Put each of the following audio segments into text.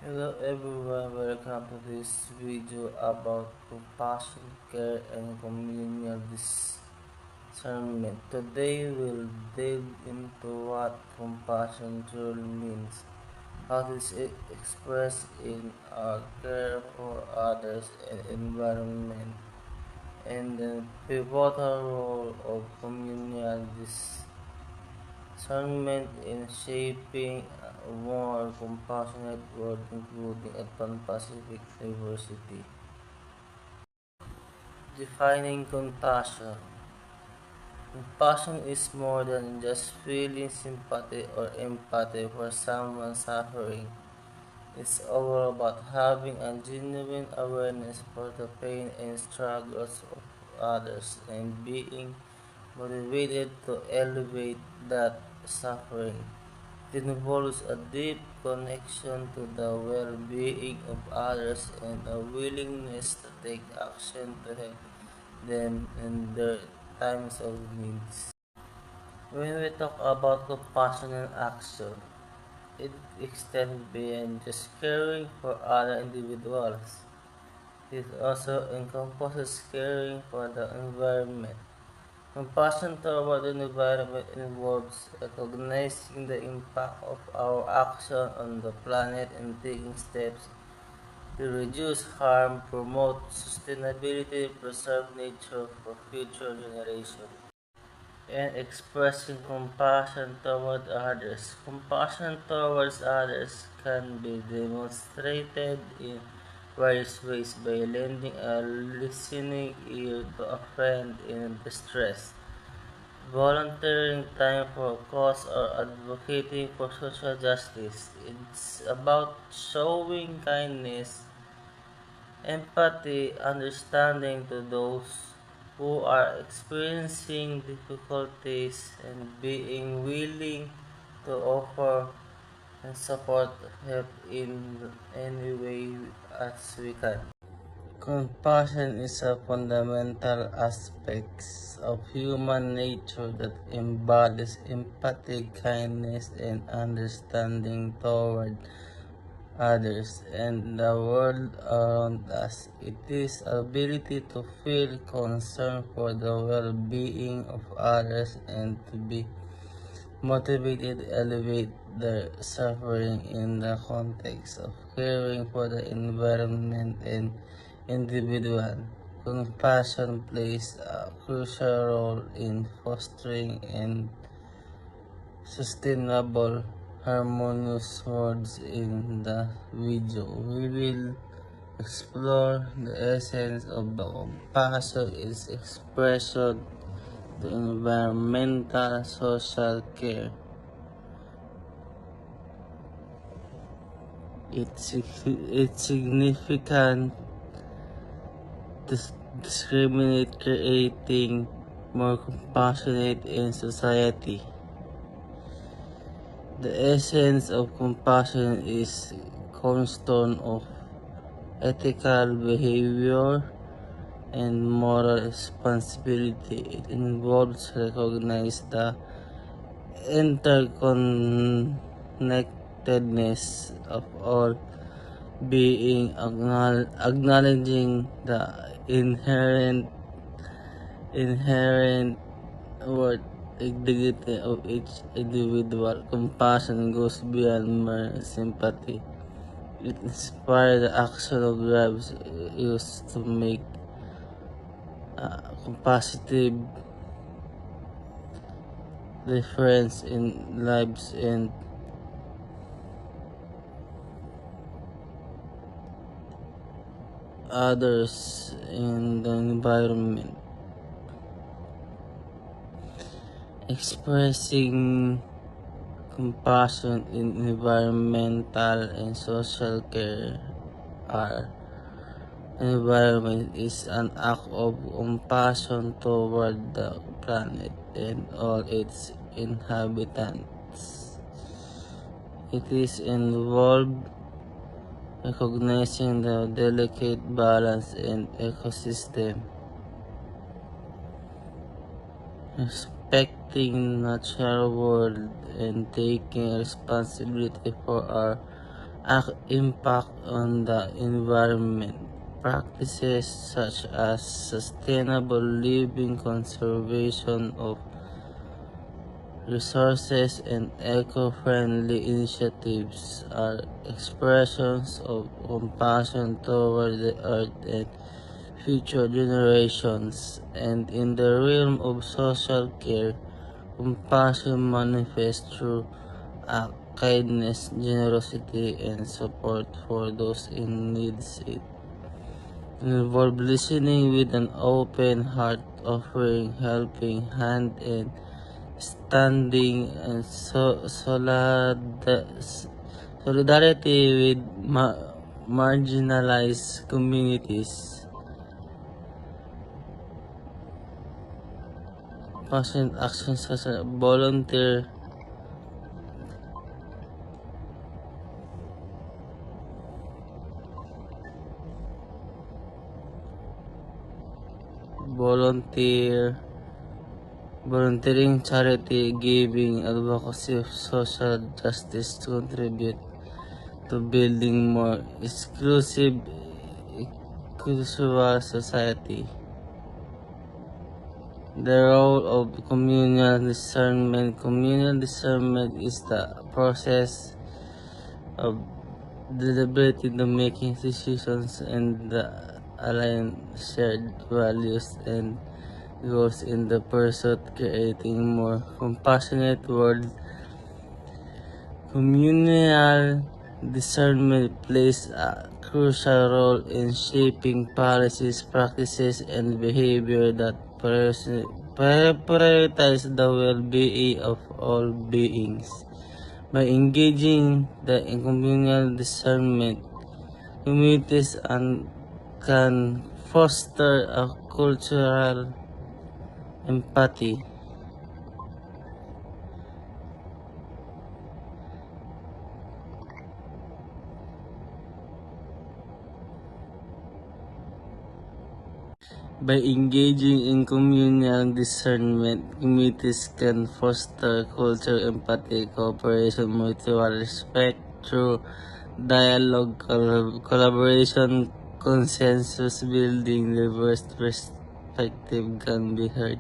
Hello everyone, welcome to this video about compassion, care, and communal discernment. Today we'll dig into what compassion truly means, how it is expressed in our care for others and environment, and the pivotal role of communal discernment in shaping a more compassionate world, including a pan-Pacific diversity. Defining compassion. Compassion is more than just feeling sympathy or empathy for someone suffering. It's all about having a genuine awareness for the pain and struggles of others and being motivated to elevate that suffering. It involves a deep connection to the well-being of others and a willingness to take action to help them in their times of need. When we talk about compassion and action, it extends beyond just caring for other individuals. It also encompasses caring for the environment. Compassion toward the environment involves recognizing the impact of our action on the planet and taking steps to reduce harm, promote sustainability, preserve nature for future generations, and expressing compassion toward others. Compassion towards others can be demonstrated in various ways by lending a listening ear to a friend in distress, volunteering time for a cause, or advocating for social justice. It's about showing kindness, empathy, understanding to those who are experiencing difficulties and being willing to offer and support help in any way as we can. Compassion is a fundamental aspect of human nature that embodies empathy, kindness, and understanding toward others and the world around us. It is the ability to feel concern for the well-being of others and to be motivated to elevate their suffering in the context of caring for the environment and individual. Compassion plays a crucial role in fostering and sustainable harmonious words. In the video, we will explore the essence of the compassion, its expression to environmental social care, its significant discriminate creating more compassionate in society. The essence of compassion is cornerstone of ethical behavior and moral responsibility. It involves recognize the interconnectedness of all being, acknowledging the inherent worth and dignity of each individual. Compassion goes beyond mere sympathy. It inspires the action of lives used to make a positive difference in lives and others in the environment. Expressing compassion in environmental and social care are environment is an act of compassion toward the planet and all its inhabitants. It is involved recognizing the delicate balance in ecosystem, respecting natural world, and taking responsibility for our impact on the environment. Practices such as sustainable living, conservation of resources, and eco-friendly initiatives are expressions of compassion toward the earth and future generations. And in the realm of social care, compassion manifests through kindness, generosity, and support for those in need. It involves listening with an open heart, offering helping hand, and standing and solidarity with marginalized communities. Passionate actions such as volunteer, volunteering, charity, giving, advocacy of social justice to contribute to building more inclusive society. The role of communal discernment. Communal discernment is the process of deliberating, the making decisions, and the align shared values and goals in the pursuit creating more compassionate world. Communal discernment plays a crucial role in shaping policies, practices, and behavior that prioritize the well-being of all beings. By engaging in communal discernment, communities can foster a cultural empathy. By engaging in communal discernment, communities can foster cultural empathy, cooperation, mutual respect through dialogue, collaboration, consensus building, diverse perspective can be heard,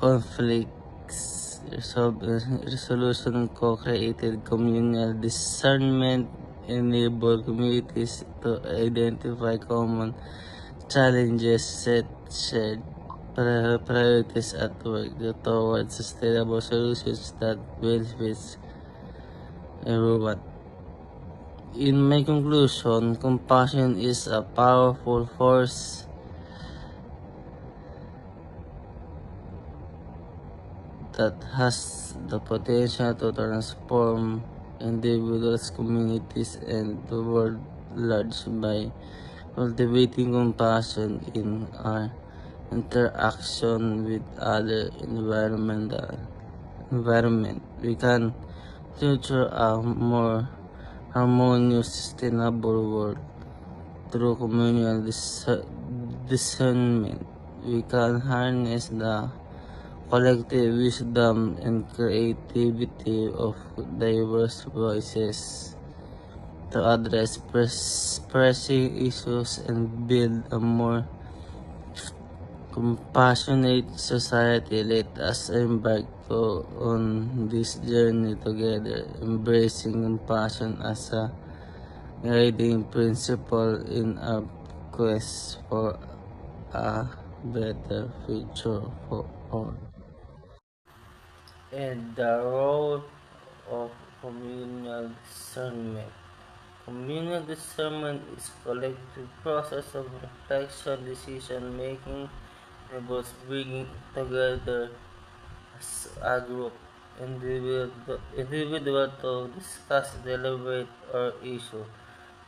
conflicts resolution, co-created communal discernment enable communities to identify common challenges, set shared priorities at work towards sustainable solutions that benefits everyone. In my conclusion, compassion is a powerful force that has the potential to transform individuals, communities, and the world large by cultivating compassion in our interaction with other environment. We can nurture a more harmonious, sustainable world through communal discernment. We can harness the collective wisdom and creativity of diverse voices to address pressing issues and build a more compassionate society. Let us embark on this journey together, embracing compassion as a guiding principle in our quest for a better future for all. And the role of communal discernment. Communal discernment is a collective process of reflection, decision making, involves bringing together as a group, individual to discuss, deliberate, or issue.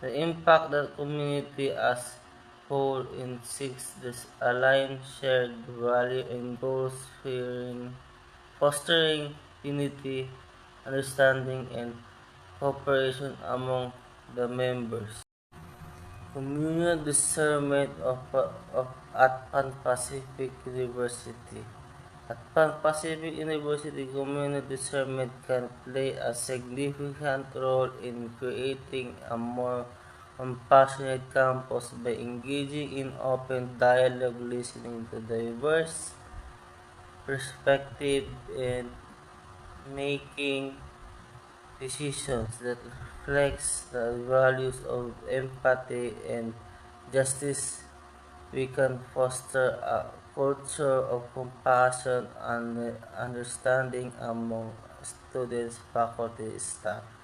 The impact that community as whole in seeks this aligned shared value and goals, fostering unity, understanding, and cooperation among the members. Communal discernment at Pan Pacific University. At Pan Pacific University Community Summit can play a significant role in creating a more compassionate campus by engaging in open dialogue, listening to diverse perspectives, and making decisions that reflects the values of empathy and justice. We can foster a culture of compassion and understanding among students, faculty, staff.